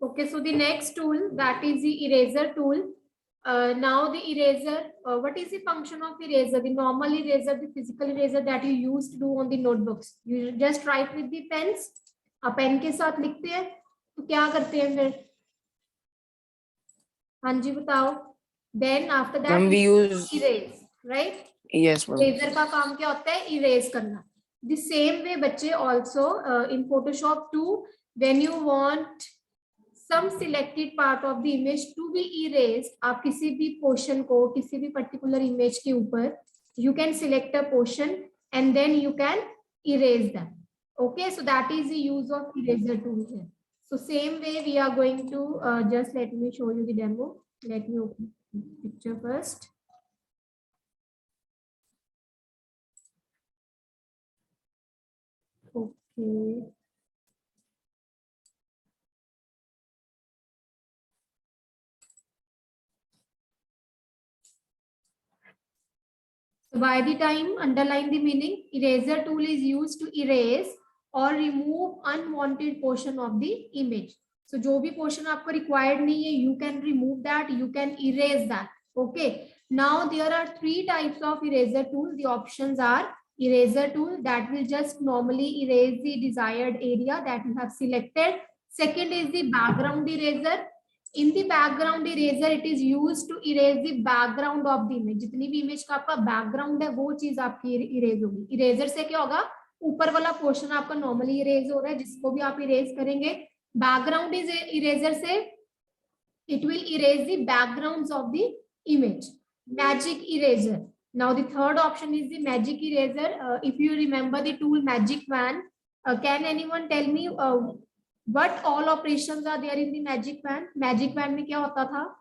Okay, so the next tool, that is the eraser tool. Now the eraser, what is the function of eraser? The normal eraser, the physical eraser that you used to do on the notebooks. You just write with the pens. आप pen के साथ लिखते हैं तो क्या करते हैं फिर? हाँ जी बताओ. Then after that we use erase, right? Yes, ma'am. Eraser का काम क्या होता है? Erase करना. The same way बच्चे also in Photoshop too, when you want some selected part of the image to be erased, आप किसी भी portion को किसी भी particular image के ऊपर you can select a portion and then you can erase them. Okay, so that is the use of eraser tool here. So same way we are going to just let me show you the demo. Let me open the picture first. Okay. So by the time, underline the meaning, eraser tool is used to erase or remove unwanted portion of the image. So जो भी portion आपको required नहीं है, you can remove that, you can erase that. Okay. Now there are three types of eraser tools. The options are eraser tool that will just normally erase the desired area that you have selected. Second is the background eraser. In the background eraser, it is used to erase the background of the image. जितनी भी image का आपका background है, वो चीज आपकी erase होगी. Eraser से क्या होगा? ऊपर वाला portion आपका normally erase हो रहा है, जिसको भी आप erase करेंगे. Background is eraser से, it will erase the backgrounds of the image. Magic eraser. Now the third option is the magic eraser. If you remember the tool Magic Wand, can anyone tell me what all operations are there in the Magic Wand? Magic Wand में क्या होता था?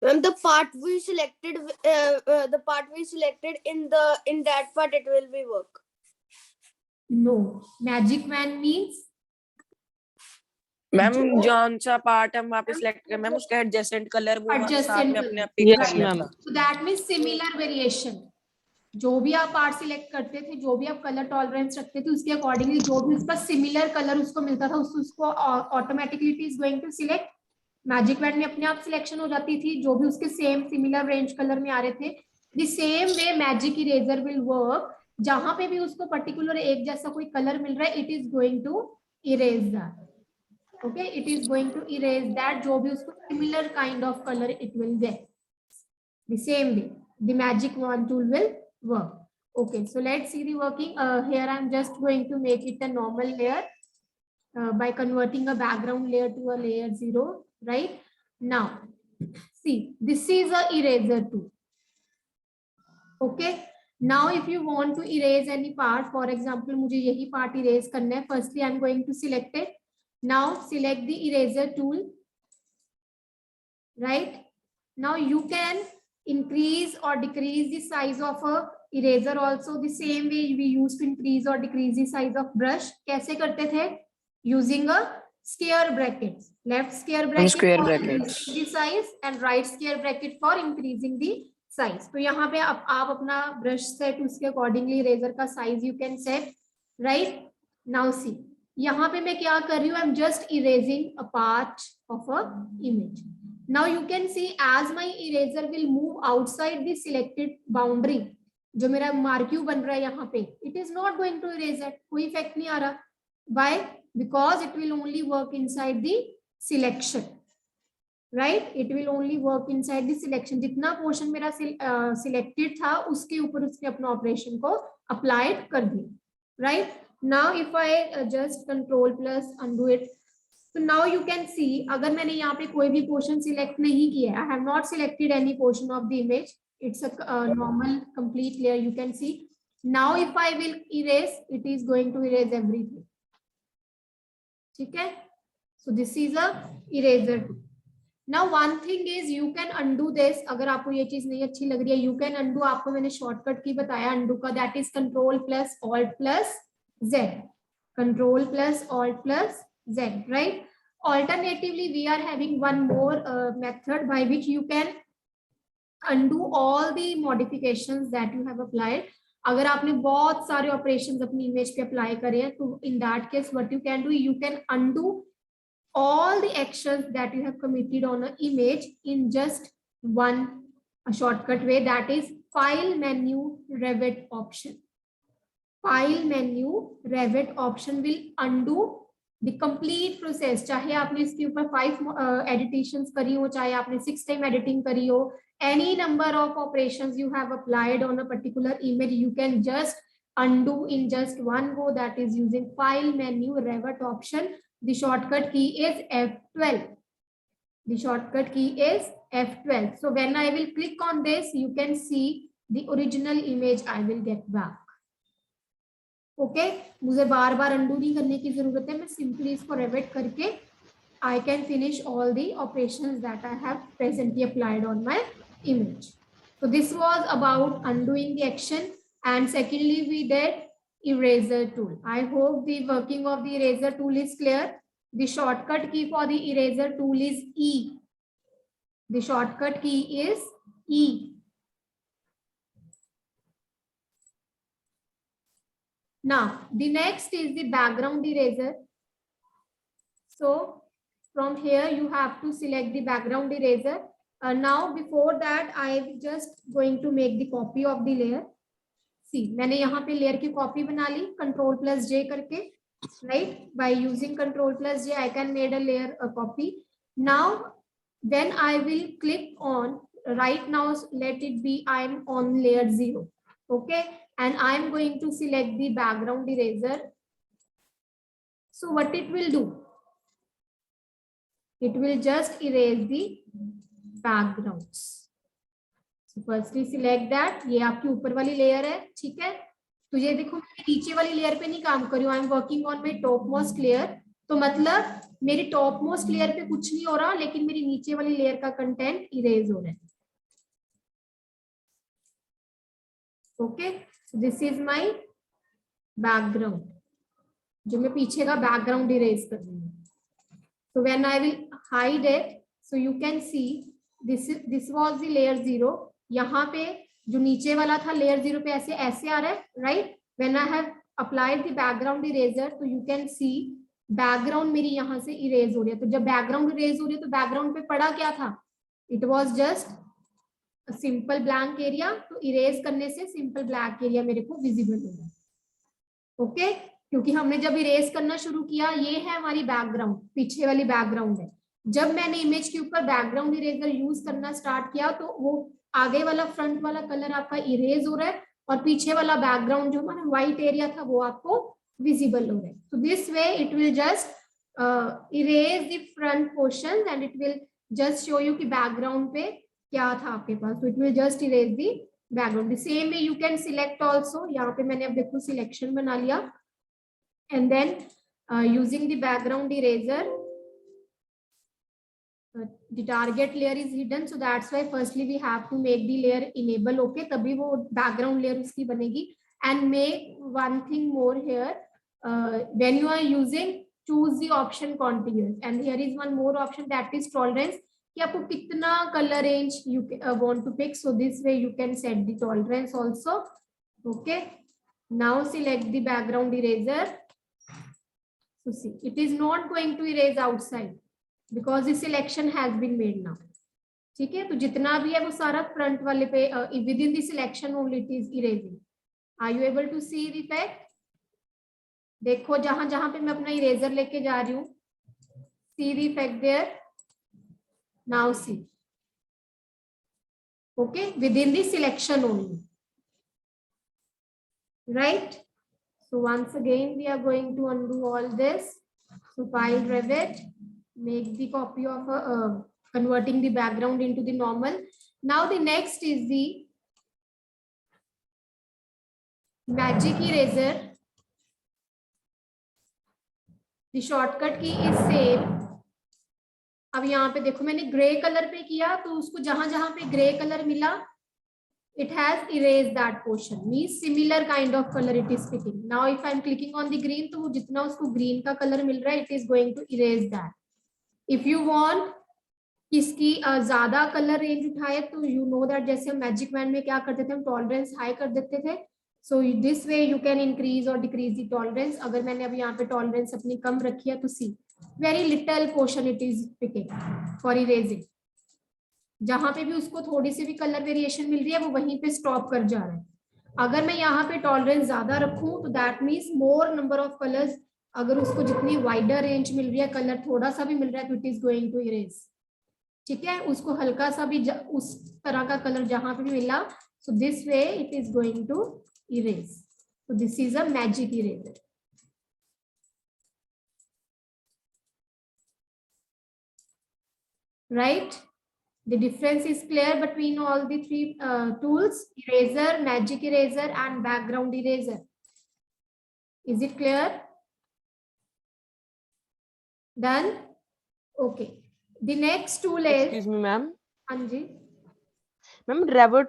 When the part we selected, in that part it will be work. No, Magic Wand means. Ma'am जौन सा part हम वहाँ पे select करें मैम उसका एडजेसेंट कलर वो साथ में अपने आप पिक कर लेगा. So that means similar variation. जो भी आप पार्ट सिलेक्ट करते थे, जो भी आप कलर टॉलरेंस रखते थे, उसके अकॉर्डिंगली जो भी उसका सिमिलर कलर उसको मिलता था, उसको automatically it is going to select. Magic wand में अपने आप सिलेक्शन हो जाती थी, जो भी उसके सेम सिमिलर रेंज कलर में आ रहे थे. The same way magic eraser will work. जहां पे भी उसको पर्टिकुलर एक जैसा कोई कलर मिल रहा है, it is going to erase that. Okay, it is going to erase that जो भी उसको similar kind of color it will get. The same way the magic wand tool will work. Okay, so let's see the working. Here I'm just going to make it a normal layer by converting a background layer to a layer 0. Right now, see, this is a eraser tool. Okay, now if you want to erase any part, for example मुझे यही part erase करना है. Firstly I'm going to select it. Now select the eraser tool. Right now you can increase or decrease the size of a eraser also. The same way we used to increase or decrease the size of brush. कैसे करते थे? Using a square brackets. Left square bracket for increasing the size and right square bracket for increasing the size. तो यहाँ पे आप अपना brush set उसके accordingly eraser का size you can set. Right now see. यहाँ पे मैं क्या कर रही हूँ? I'm just erasing a part of a image. Now you can see as my eraser will move outside the selected boundary, जो मेरा मार्क्यू बन रहा है यहाँ पे, it is not going to erase it. कोई इफेक्ट नहीं आ रहा. Why? Because it will only work inside the selection. Right? It will only work inside the selection. जितना पोर्शन मेरा सिलेक्टेड था उसके ऊपर उसने अपना ऑपरेशन को अप्लाइड कर दिया. Right? Now if I just control plus undo it, so now you can see अगर मैंने यहाँ पे कोई भी portion select नहीं किया, I have not selected any portion of the image. It's a normal complete layer. You can see. Now if I will erase, it is going to erase everything. ठीक है? So this is a eraser tool. Now one thing is you can undo this. अगर आपको ये चीज नहीं अच्छी लग रही है, you can undo. आपको मैंने shortcut की बताया undo का, that is Control plus Alt plus Z. Control plus Alt plus Z, right? Alternatively, we are having one more method by which you can undo all the modifications that you have applied. अगर आपने बहुत सारे operations अपनी image पे apply करे हैं तो in that case what you can do, you can undo all the actions that you have committed on an image in just one shortcut way, that is file menu Revit option. File menu Revit option will undo the complete process. चाहे आपने इसके ऊपर 5 editations करी हो, चाहे आपने 6 time editing करी हो, any number of operations you have applied on a particular image, you can just undo in just one go, that is using file menu Revit option. The shortcut key is F12. The shortcut key is F12. So when I will click on this, you can see the original image I will get back. Okay, मुझे बार बार undo नहीं करने की जरूरत है, मैं simply इसको revert करके I can finish all the operations that I have presently applied on my image. So this was about undoing the action, and secondly we did eraser tool. I hope the working of the eraser tool is clear. The shortcut key for the eraser tool is E. The shortcut key is E. Now the next is the background eraser. So from here you have to select the background eraser. Now before that I am just going to make the copy of the layer. See, मैंने यहाँ पे layer की copy बना ली Ctrl+J करके, right? By using Ctrl+J I can made a layer a copy. Now then I will click on, right now let it be I am on layer 0, okay, and I am going to select the background eraser. So what it will do, it will just erase the backgrounds. So firstly select that, ये आपकी ऊपर वाली layer है, ठीक है, तो ये देखो मैं नीचे वाली लेयर पे नहीं काम कर रही हूँ, I am working on my top most layer, तो मतलब मेरी टॉप मोस्ट लेयर पे कुछ नहीं हो रहा, लेकिन मेरी नीचे वाली लेयर का कंटेंट इरेज हो रहा है. Okay, this is my background, जो मैं पीछे का बैकग्राउंड इरेज कर रही हूँ. So when I will hide it, so you can see this was the layer 0. यहाँ पे जो नीचे वाला था layer 0 पे ऐसे आ रहा है, right? When I have applied the background eraser, तो you can see background मेरी यहाँ से erase हो रही है. तो जब background erase हो रही है तो background पे पड़ा क्या था? It was just a simple blank area. तो erase करने से simple black area मेरे को visible हो रहा है. Okay? क्योंकि हमने जब इरेज करना शुरू किया, ये है हमारी बैकग्राउंड, पीछे वाली बैकग्राउंड है. जब मैंने इमेज के ऊपर बैकग्राउंड इरेजर यूज करना स्टार्ट किया तो वो आगे वाला फ्रंट वाला कलर आपका इरेज हो रहा है और पीछे वाला बैकग्राउंड जो हमारा व्हाइट एरिया था वो आपको विजिबल हो रहा है. तो this way it will just erase the front portion and it will just show you कि बैकग्राउंड पे क्या था आपके पास. तो it will just erase the background. The same way you can select also. यहाँ पे मैंने अब देखो सिलेक्शन बना लिया. And then using the background eraser, the target layer is hidden, so that's why firstly we have to make the layer enable. Okay, तभी वो background layer उसकी बनेगी. And make one thing more here, when you are using, choose the option continuous, and here is one more option, that is tolerance, कि आपको कितना color range you want to pick. So this way you can set the tolerance also. Okay, now select the background eraser. So see, it is not going to erase outside because the selection has been made now. ठीक है, तो जितना भी है वो सारा front वाले पे within the selection only it is erasing. Are you able to see the effect? देखो जहां जहां पे मैं अपना इरेजर लेके जा रही हूँ, see the effect there. Now see, okay, within the selection only, right? So once again we are going to undo all this. So file Revit, make the copy of converting the background into the normal. Now the next is the magic eraser. The shortcut key is same. अब यहाँ पे देखो मैंने grey colour पे किया तो उसको जहां जहां पे ग्रे कलर मिला, it has erased that portion, means similar kind of color it is picking. Now if I am clicking on the green, तो जितना उसको green का color मिल रहा है, it is going to erase that. If you want किसकी ज्यादा color range उठाए तो you know that जैसे हम मैजिक मैन में क्या करते थे, हम टॉलरेंस हाई कर देते थे, so this way you can increase और डिक्रीज द टॉलरेंस. अगर मैंने अभी यहाँ पे टॉलरेंस अपनी कम रखी है तो see very little portion it is picking for erasing. जहां पे भी उसको थोड़ी सी भी कलर वेरिएशन मिल रही है वो वहीं पे स्टॉप कर जा रहा है. अगर मैं यहाँ पे टॉलरेंस ज्यादा रखूं तो that means more number of colours. अगर उसको जितनी वाइडर रेंज मिल रही है, कलर थोड़ा सा भी मिल रहा है तो it is going to erase. ठीक है, उसको हल्का सा भी उस तरह का कलर जहां पे भी मिला, so this way it is going to erase. So this is a magic eraser. Right, the difference is clear between all the three tools: eraser, magic eraser and background eraser. Is it clear? Done. Okay, the next tool is, excuse me ma'am. हाँ जी ma'am रेवर्ट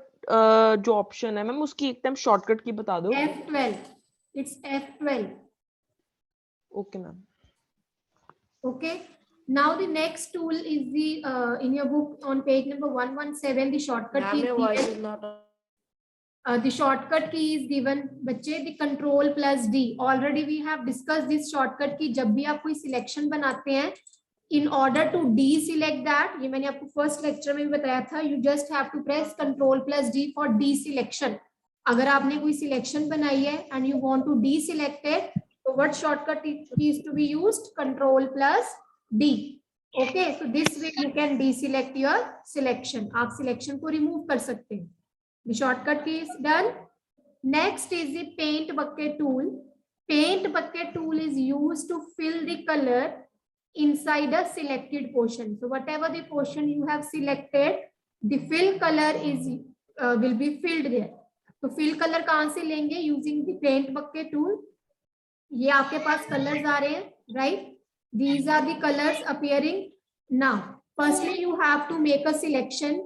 जो option है ma'am उसकी एक time shortcut की बता दो. F12. It's F12. Okay ma'am. Okay. Now the next tool is the in your book on page number 117. The shortcut key is given. The shortcut key is given. बच्चे the control plus D. Already we have discussed this shortcut key. जब भी आप कोई selection बनाते हैं, in order to deselect that, ये मैंने आपको first lecture में भी बताया था, you just have to press control plus D for deselection. अगर आपने कोई selection बनाई है and you want to deselect it, so what shortcut key is to be used? Control plus D. Okay, so this way you can deselect your selection. आप selection को remove कर सकते हैं. The shortcut key is done. Next is the paint bucket tool. Paint bucket tool is used to fill the color inside a selected portion. So whatever the portion you have selected, the fill color is will be filled there. तो fill color कहाँ से लेंगे? Using the paint bucket tool. ये आपके पास colors आ रहे हैं, right? These are the colors appearing now. Firstly, you have to make a selection.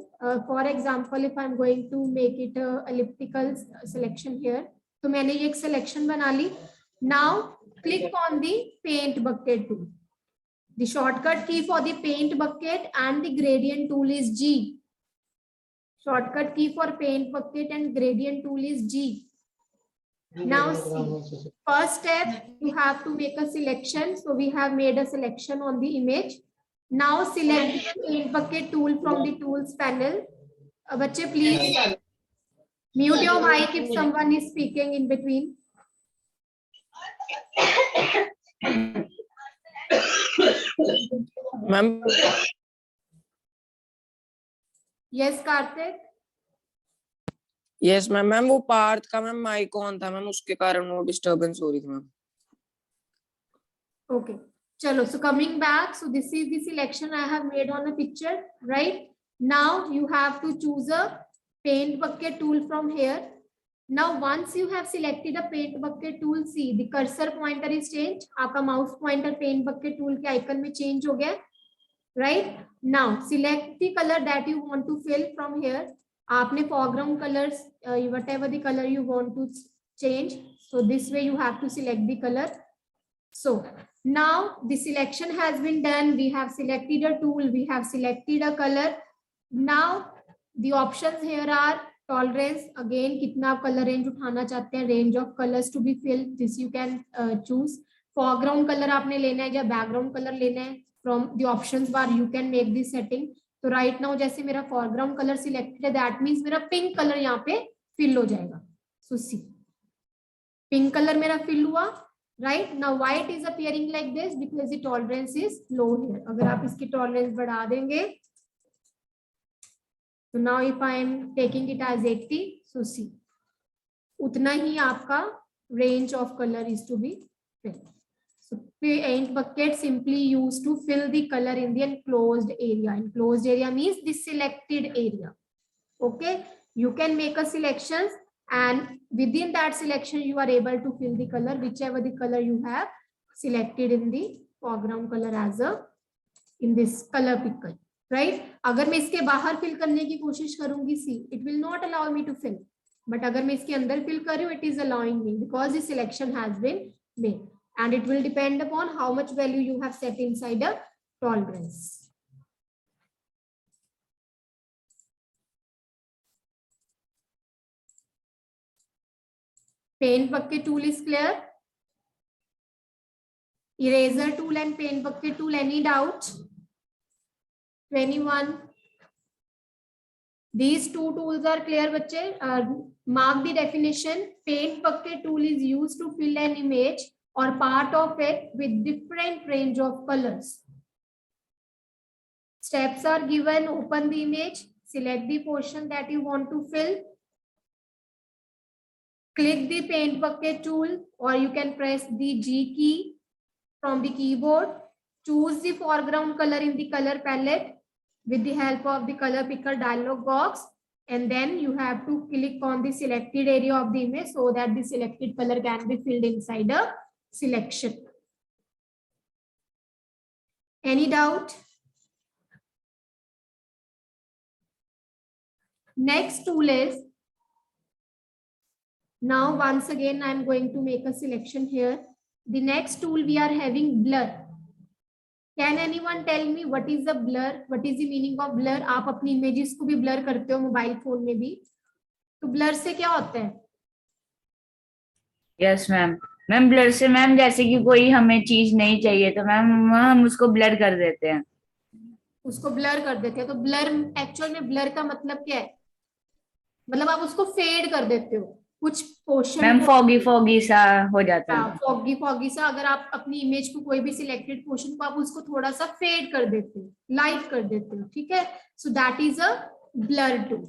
For example, if I'm going to make it a elliptical selection here, तो मैंने ये एक selection बना ली. Now click on the paint bucket tool. The shortcut key for the paint bucket and the gradient tool is G. Shortcut key for paint bucket and gradient tool is G. Now see, first step, you have to make a selection. So we have made a selection on the image. Now select the paint bucket tool from the tools panel. Bachche, please mute your mic if someone is speaking in between. Ma'am Yes, Karthik. Yes ma'am. Ma'am वो पार्थ का ma'am mic on था ma'am, उसके कारण वो disturbance हो रही थी ma'am. Okay. Chalo, so coming back, so this is the selection I have made on the picture, right? Now you have to choose a paint bucket tool from here. Now once you have selected a paint bucket tool, see the cursor pointer is changed. आपका mouse pointer paint bucket tool के icon में change हो गया, right? Now select the color that you want to fill from here. आपने foreground colors, whatever the color you want to change. So this way you have to select the color. So now the selection has been done. We have selected a tool. We have selected a color. Now the options here are tolerance. Again, कितना आप color range उठाना चाहते हैं? Range of colors to be filled. This you can choose. Foreground color आपने लेना है या background color लेना है? From the options bar you can make this setting. तो right now जैसे मेरा foreground color selected है, that means मेरा pink color यहाँ पे fill हो जाएगा. So see, pink color मेरा fill हुआ. Right now white is appearing like this because the tolerance is low here. अगर आप इसकी tolerance बढ़ा देंगे, so now if I am taking it as 80, so see, उतना ही आपका range of color is to be filled. So paint bucket simply used to fill the color in the enclosed area. Enclosed area means the selected area. Okay, you can make a selections, and within that selection you are able to fill the color, whichever the color you have selected in the foreground color as a in this color picker, right? अगर मैं इसके बाहर fill करने की कोशिश करूंगी, see, it will not allow me to fill. But अगर मैं इसके अंदर fill कर रही हूँ, it is allowing me because the selection has been made, and it will depend upon how much value you have set inside a tolerance. Paint bucket tool is clear. Eraser tool and paint bucket tool, any doubt? 21. These two tools are clear, बच्चे. Mark the definition. Paint bucket tool is used to fill an image or part of it with different range of colors. Steps are given. Open the image. Select the portion that you want to fill. Click the paint bucket tool, or you can press the G key from the keyboard. Choose the foreground color in the color palette with the help of the color picker dialog box, and then you have to click on the selected area of the image so that the selected color can be filled inside a selection. Any doubt? Next tool is, now once again I am going to make a selection here. The next tool we are having blur. Can anyone tell me what is the blur? What is the meaning of blur? आप अपनी images को भी blur करते हो mobile phone में भी, तो blur से क्या होता है? Yes ma'am. मैम ब्लर से मैम जैसे कि कोई हमें चीज नहीं चाहिए तो मैम हम उसको ब्लर कर देते हैं. उसको ब्लर कर देते हैं. तो ब्लर एक्चुअल में ब्लर का मतलब क्या है? मतलब आप उसको फेड कर देते हो कुछ पोर्शन. मैम फॉगी सा हो जाता है. फॉगी सा. अगर आप अपनी इमेज को कोई भी सिलेक्टेड पोर्शन को आप उसको थोड़ा सा फेड कर देते हो, लाइट कर देते हो. ठीक है. So that is a blur tool.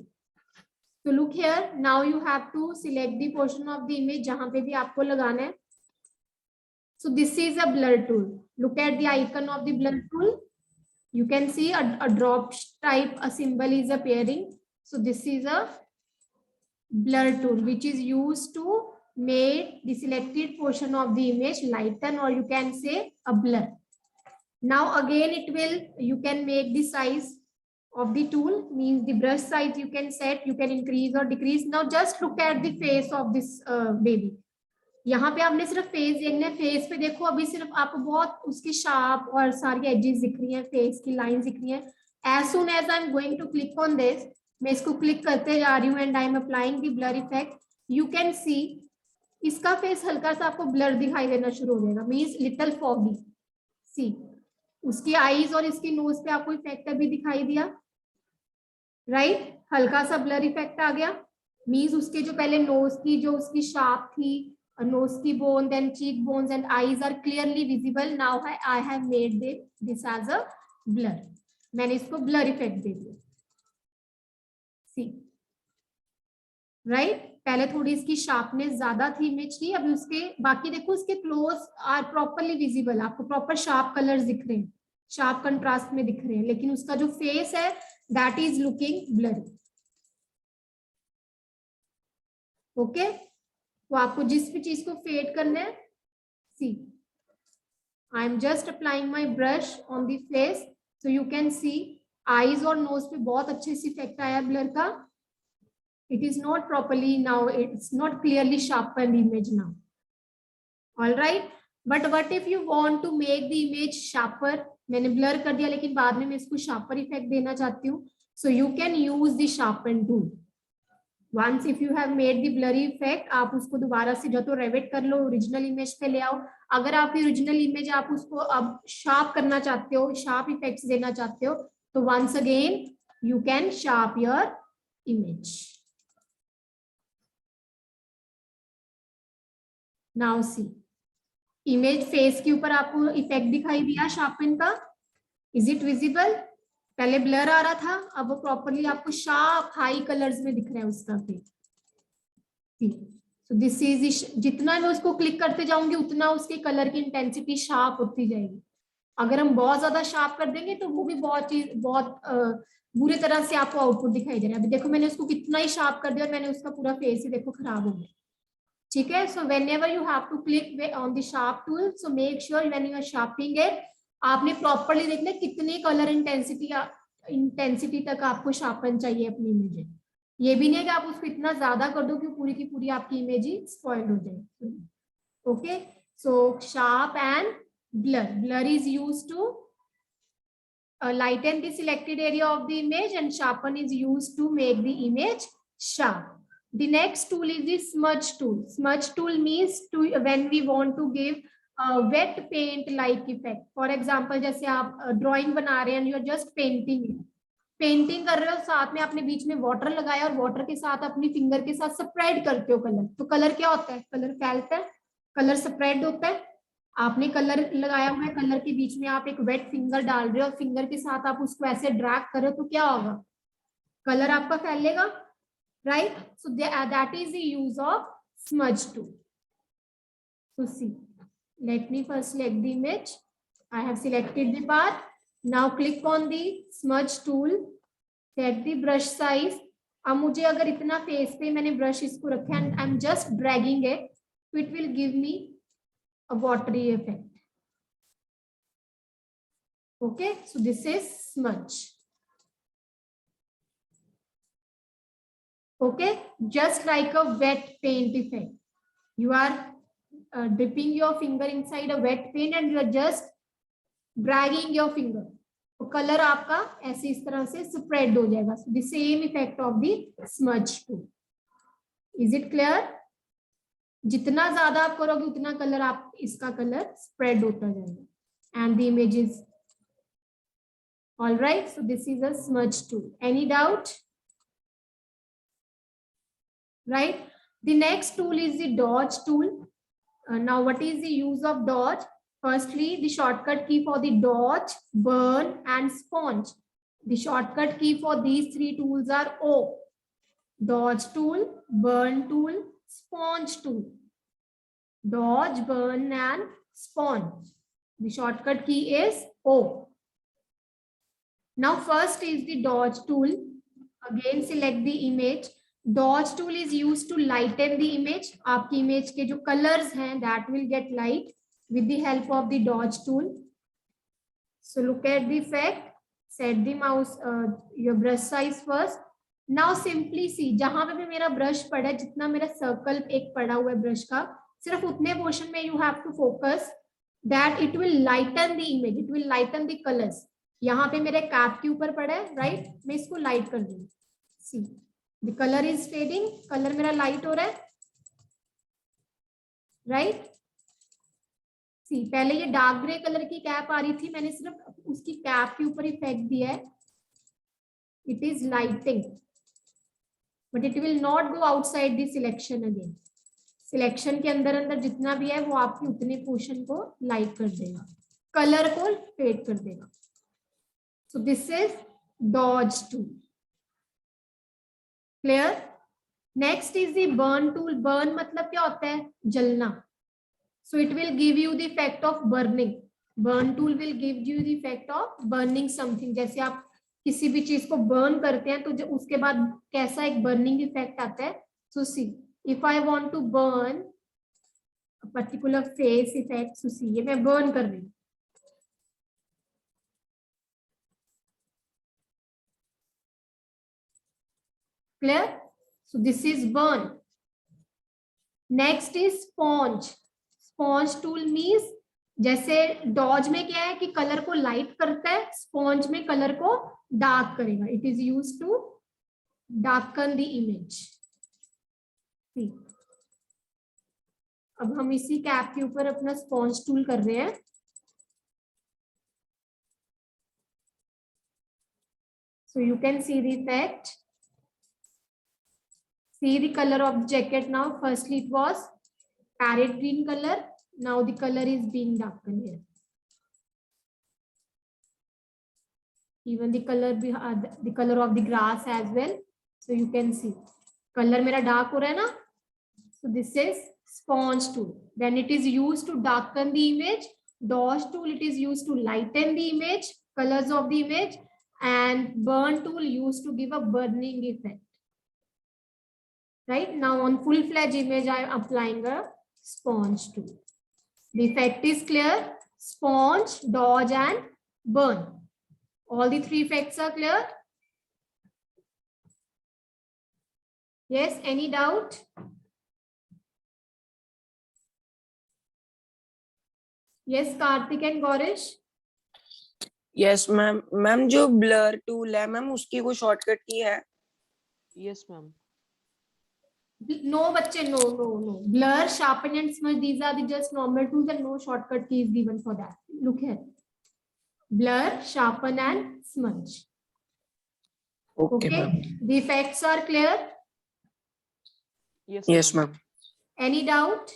तो look here, now you have to select the portion of the image जहां पे भी आपको लगाना है. So this is a blur tool. Look at the icon of the blur tool. You can see a drop type, a symbol is appearing. So this is a blur tool which is used to make the selected portion of the image lighten, or you can say a blur. Now again it will, you can make the size of the tool, means the brush size you can set, you can increase or decrease. Now just look at the face of this baby. यहाँ पे आपने सिर्फ face देखना है. Face पे देखो, अभी सिर्फ आपको बहुत उसकी शार्प और सारी एजेस दिख रही हैं, फेस की लाइन दिख रही हैं. As soon as I am going to click on this, मैं इसको क्लिक करते जा रही हूँ and I am applying the blur effect. You can see इसका फेस हल्का सा आपको ब्लर दिखाई देना शुरू हो जाएगा, मीन्स लिटिल फॉगी. सी उसकी आईज और इसकी नोज पे आपको इफेक्ट अभी दिखाई दिया, राइट? हल्का सा ब्लर इफेक्ट आ गया. मीन्स उसके जो पहले नोज की जो उसकी शार्प थी, nose की bone, then cheek bones and eyes are clearly visible. Now I have made this as a blur. मैंने इसको blur effect दे दिया. See, right? पहले थोड़ी इसकी sharpness ज्यादा थी इमेज की, अभी उसके बाकी देखो उसके क्लोज आर प्रॉपरली विजिबल. आपको प्रॉपर शार्प कलर्स दिख रहे हैं, शार्प कंट्रास्ट में दिख रहे हैं, लेकिन उसका जो फेस है that is looking blurry. Okay. तो आपको जिस भी चीज को फेड करना है, see I am just applying my brush on the face. So you can see eyes और नोज पे बहुत अच्छे से इफेक्ट आया ब्लर का. It is not properly now, it's not clearly sharpen image now. All right. But what if you want to make the image sharper, मैंने blur कर दिया लेकिन बाद में मैं इसको शार्पर इफेक्ट देना चाहती हूँ. सो you can use the sharpen tool. Once if you have made the blurry effect, आप उसको दोबारा से जो तो रेविट कर लो, ओरिजिनल इमेज पे ले आओ. अगर आपकी ओरिजिनल इमेज आप उसको अब शार्प करना चाहते हो, शार्प इफेक्ट्स देना चाहते हो, तो once again you can sharp your image. Now see, image face के ऊपर आपको इफेक्ट दिखाई दिया शार्पन का. Is it visible? पहले ब्लर आ रहा था, अब वो प्रॉपरली आपको शार्प हाई कलर्स में दिख रहा है उसका फेस. सो दिस इज, जितना मैं उसको क्लिक करते जाऊंगी उतना उसके कलर की इंटेंसिटी शार्प होती जाएगी. अगर हम बहुत ज्यादा शार्प कर देंगे तो वो भी बहुत बुरी तरह से आपको आउटपुट दिखाई दे रहा है. अभी देखो मैंने उसको कितना ही शार्प कर दिया और मैंने उसका पूरा फेस ही देखो खराब हो गया. ठीक है. So whenever you have to click on the sharp tool, so make sure when you are sharping it, आपने प्रॉपरली देखना कितने कलर इंटेंसिटी तक आपको शार्पन चाहिए अपनी इमेज. ये भी नहीं है कि आप उसको इतना ज्यादा कर दो कि पूरी की पूरी आपकी इमेज ही स्पॉइल हो जाए. Okay. So sharp and blur. Blur is used to lighten the selected area of the image and sharpen is used to make the image sharp. The next tool is the smudge tool. Smudge tool means to when we want to give a wet paint like effect. For example, जैसे आप drawing बना रहे हैं and you are just painting it. Painting कर रहे हो, साथ में आपने बीच में वाटर लगाया और वाटर के साथ अपनी फिंगर के साथ स्प्रेड करते हो कलर, तो कलर क्या होता है? कलर फैलता है, कलर स्प्रेड होता है। आपने कलर लगाया हुआ है, कलर के बीच में आप एक वेट फिंगर डाल रहे हो और फिंगर के साथ आप उसको ऐसे ड्रैग करो तो क्या होगा? कलर आपका फैलेगा, right? So that is the use of smudge tool. So see, let me first select the image. I have selected the part. Now click on the smudge tool. Set the brush size. अब मुझे अगर इतना face पे मैंने brush इसको रखा है and I'm just dragging it, so it will give me a watery effect. Okay, so this is smudge. Okay, just like a wet paint effect. You are dipping your finger inside a wet paint and you are just dragging your finger. तो colour आपका ऐसे इस तरह से spread हो जाएगा. So the same effect of the smudge tool. Is it clear? जितना ज्यादा आप करोगे उतना कलर आप इसका कलर स्प्रेड होता जाएगा. And the image is all right. So this is a smudge tool. Any doubt? Right. The next tool is the dodge tool. Now what is the use of dodge? Firstly, the shortcut key for the dodge, burn and sponge. The shortcut key for these three tools are O. Dodge tool, burn tool, sponge tool. Dodge, burn and sponge. The shortcut key is O. Now first is the dodge tool. Again select the image. Dodge tool is used to lighten the image. आपकी image के जो colors हैं that will get light with the help of the dodge tool. So look at the effect. Set the mouse your brush size first. Now simply see जहां पे भी मेरा brush पड़ा है, जितना मेरा circle एक पड़ा हुआ है brush का, सिर्फ उतने portion में you have to focus that it will lighten the image. It will lighten the colors. यहाँ पे मेरे cap के ऊपर पड़ा है, right? मैं इसको light कर दूँ. See, the color is fading. Color मेरा light हो रहा है, right? सी पहले ये डार्क ग्रे कलर की कैप आ रही थी, मैंने सिर्फ उसकी कैप के ऊपर इफेक्ट दिया है. It is lighting but it will not go outside the selection. Again selection के अंदर अंदर जितना भी है वो आपके उतने पोर्शन को लाइट कर देगा, कलर को फेड कर देगा. So this is dodge tool. Clear? Next is the burn tool. Burn मतलब क्या होता है? जलना. So it will give you the effect of burning. Burn tool will give you the effect of burning something. जैसे आप किसी भी चीज को burn करते हैं तो जो उसके बाद कैसा एक burning effect आता है. So see, if I want to burn a particular face effect, so see, ये मैं burn कर रही हूँ. Clear? So this is burn. Next is sponge. Sponge tool means जैसे डॉज में क्या है कि कलर को लाइट करता है, स्पॉन्ज में कलर को डार्क करेगा. It is used to darken the image. अब हम इसी कैप के ऊपर अपना स्पॉन्ज टूल कर रहे हैं. सो you can see the effect. See the colour of the jacket now. Firstly it was parrot green color. Now the color is being darkened here. Even the color of the grass as well. So you can see color मेरा dark हो रहा है ना. So this is sponge tool. Then it is used to darken the image. Dodge tool, it is used to lighten the image, colors of the image, and burn tool used to give a burning effect. Right now on full-fledged image I am applying a sponge tool. The effect is clear. Sponge, dodge and burn. All the three effects are clear. Yes, any doubt? Yes, Karthik and Gaurish. Yes ma'am. Ma'am जो blur tool है ma'am उसकी कोई shortcut की है? Yes ma'am. No बच्चे, no, blur, sharpen and smudge, these are the just normal tools and no shortcut key is given for that. Look here, blur, sharpen and smudge. Okay, ma'am. The effects are clear. Yes, ma'am. Any doubt?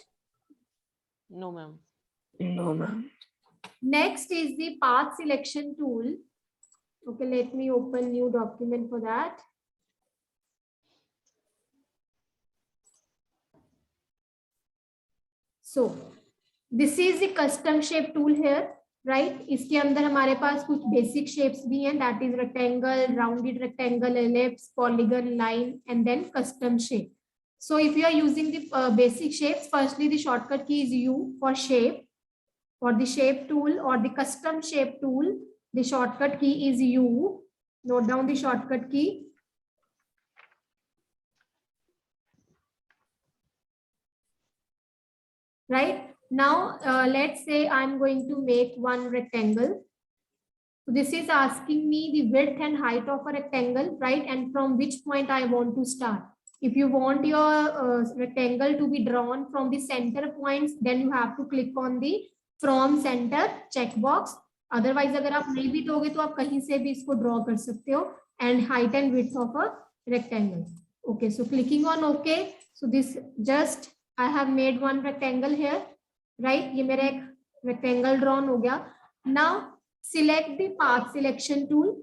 No, ma'am. No, ma'am. Next is the path selection tool. Okay, let me open new document for that. So this is the custom shape tool here, right? इसके अंदर हमारे पास कुछ basic shapes भी हैं, that is rectangle, rounded rectangle, ellipse, polygon, line, and then custom shape. So if you are using the basic shapes, firstly the shortcut key is U for shape. For the shape tool or the custom shape tool, the shortcut key is U. Note down the shortcut key. Right now, let's say I'm going to make one rectangle. So this is asking me the width and height of a rectangle, right? And from which point I want to start. If you want your rectangle to be drawn from the center points, then you have to click on the from center checkbox. Otherwise, अगर आप नहीं भी दोगे तो आप कहीं से भी इसको draw कर सकते हो. And height and width of a rectangle. Okay, so clicking on OK. So this just I have made one rectangle here, right? ये मेरा एक rectangle drawn हो गया. Now select the path selection tool.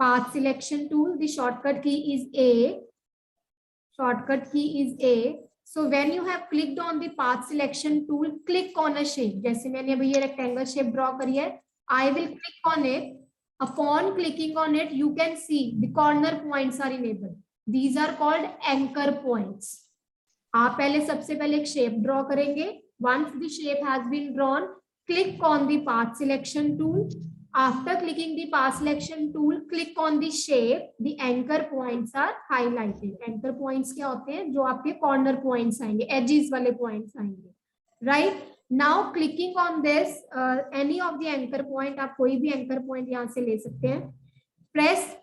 Path selection tool. The shortcut key is A. Shortcut key is A. So when you have clicked on the path selection tool, click on a shape. जैसे मैंने अभी ये rectangle shape draw करी है, I will click on it. Upon clicking on it, you can see the corner points are enabled. These are called anchor points. आप पहले सबसे पहले एक shape draw करेंगे. Once the shape has been drawn, click on the path selection tool. After clicking the path selection tool, click on the shape. The anchor points are highlighted. Anchor points क्या होते हैं? जो आपके corner points आएंगे, edges वाले points आएंगे, right? Now clicking on this, any of the anchor point, आप कोई भी anchor point यहाँ से ले सकते हैं. Press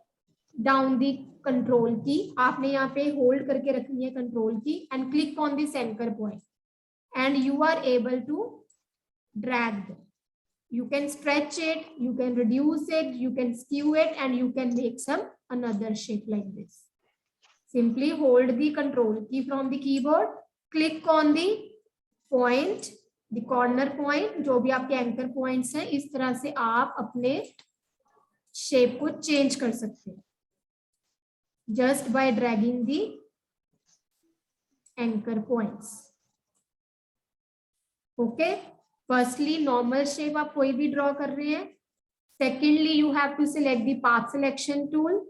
down the control key. आपने यहाँ पे hold करके रखनी है control key and click on this anchor point, and you are able to drag them. You can stretch it, you can reduce it, you can skew it, and you can make some another shape like this. Simply hold the control key from the keyboard, click on the point, the corner point, जो भी आपके anchor points हैं, इस तरह से आप अपने shape को change कर सकते हैं just by dragging the anchor points. Okay. Firstly, normal shape आप कोई भी draw कर रहे हैं. Secondly, you have to select the path selection tool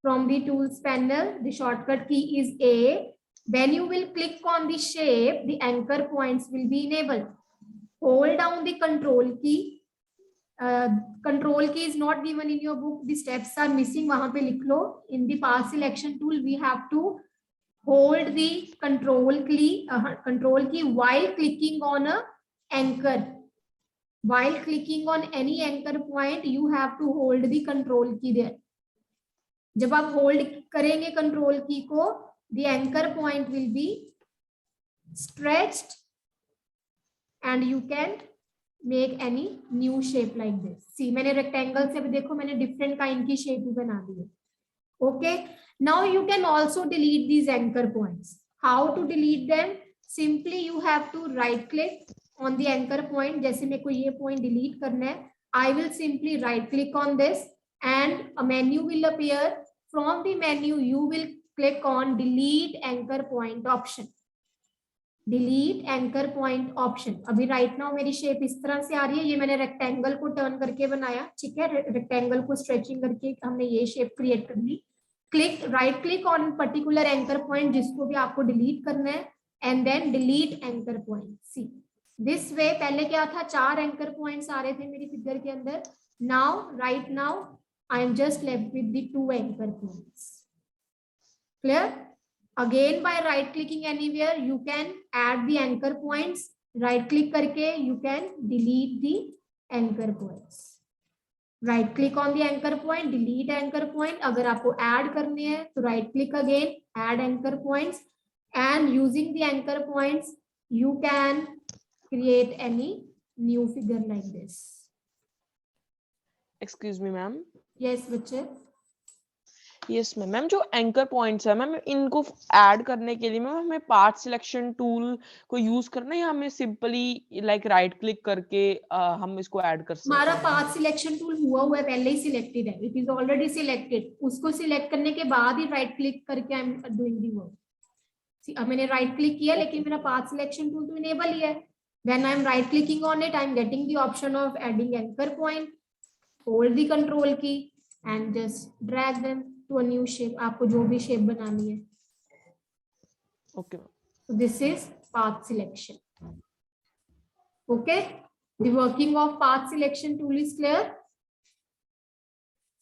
from the tools panel. The shortcut key is A. When you will click on the shape, the anchor points will be enabled. Hold down the control key. Control key is not given in your book. The steps are missing. वहाँ पे लिख लो. In the path selection tool, we have to hold the control key while clicking on a anchor. While clicking on any anchor point, you have to hold the control key there. जब आप hold करेंगे control key को, the anchor point will be stretched and you can make any new shape like this. See, मैंने rectangle से भी देखो मैंने different kind की shape भी बना दी है. Okay. Now you can also delete these anchor points. How to delete them? Simply you have to right click on the anchor point. जैसे मेरे को ये point delete करना है, I will simply right click on this and a menu will appear. From the menu, you will click on delete anchor point option. Delete anchor point option. अभी right now मेरी shape इस तरह से आ रही है. ये मैंने rectangle को turn करके बनाया, ठीक है? Rectangle को stretching करके हमने ये shape create कर ली. Right click on particular anchor point जिसको भी आपको delete करना है and then delete anchor point. See. This way पहले क्या था, 4 anchor points आ रहे थे मेरी फिगर के अंदर. Now, right now, I am just left with the 2 anchor points. Clear? Again, by right clicking anywhere, you can add the anchor points. Right click करके you can delete the anchor points. Right click on the anchor point, delete anchor point. अगर आपको add करने हैं तो right click again add anchor points, and using the anchor points you can create any new figure like this. Excuse me ma'am. Yes बच्चे. Yes ma'am. Ma'am जो anchor points है ma'am, इनको add करने के लिए मैम हमें part selection tool को use करना है या हमें सिंपली लाइक राइट क्लिक करके हम इसको ऐड कर सकते हमारा हैं? पाथ सिलेक्शन टूल हुआ है, पहले ही सिलेक्टेड है, इट इज ऑलरेडी सिलेक्टेड. उसको सिलेक्ट करने के बाद ही राइट क्लिक करके I am doing the work. अब मैंने राइट क्लिक किया लेकिन मेरा पाथ सिलेक्शन टूल तो इनेबल ही है. When I am right clicking on it I am getting the option of adding anchor point. Hold the control key and just drag them to a new shape. आपको जो भी shape बनानी है. Okay. So this is path selection. Okay, the working of path selection tool is clear.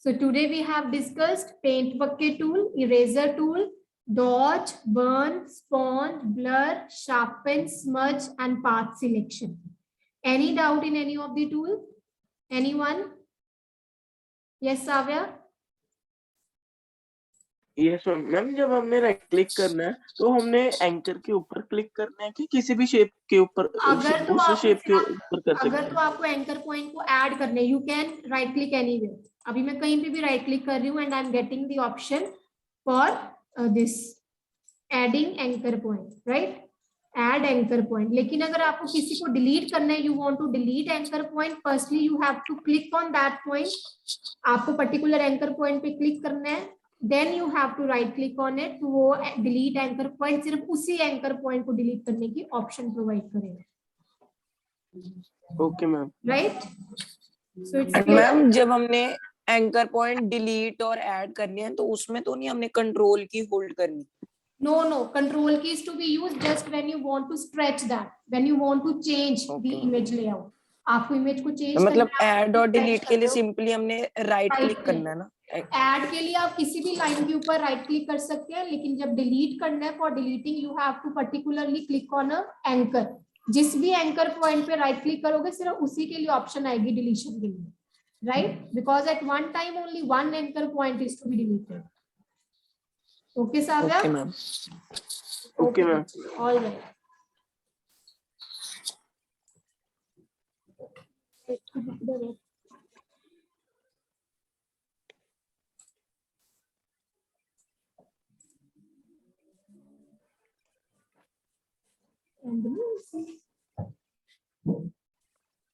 So today we have discussed paint bucket tool, eraser tool, dodge, burn, sponge, blur, sharpen, smudge, and path selection. Any doubt in any of the tool? Anyone? Yes, Savya? Yes ma'am. जब हमने right click करना है तो हमने anchor के ऊपर click करना है कि किसी भी शेप के ऊपर, अगर तो उस शेप के ऊपर कर सकते अगर हैं? तो आपको एंकर पॉइंट को ऐड करने, you can write click anywhere. अभी मैं कहीं पे भी राइट क्लिक कर रही हूँ and I am getting the option for this adding anchor point, right? Add anchor point. लेकिन अगर आपको किसी को डिलीट करना है, you want to delete anchor point, firstly you have to click on that point. आपको पर्टिकुलर एंकर पॉइंट पे click करना है, then you have to right click on it. तो वो डिलीट एंकर पॉइंट सिर्फ उसी एंकर पॉइंट को delete करने की ऑप्शन प्रोवाइड करेगा. Okay ma'am. Right? So it's ma'am जब हमने एंकर पॉइंट डिलीट और ऐड करनी है तो उसमें तो नहीं हमने कंट्रोल की होल्ड करनी? no, control key is to be used just when you want to stretch that, when you want to change the image layout. आपको इमेज को चेंज मतलब ऐड और डिलीट के लिए सिंपली हमने राइट Right क्लिक करना है ना? ऐड के लिए आप किसी भी लाइन के ऊपर राइट क्लिक कर सकते हैं, लेकिन जब डिलीट करना है, for deleting you have to particularly click on a anchor. जिस भी एंकर पॉइंट पे राइट क्लिक करोगे सिर्फ उसी के लिए ऑप्शन आएगी डिलीशन के लिए, right? Because at one time only one anchor point is to be deleted. Okay Savya? Okay ma'am. Okay ma'am. All right. And the music.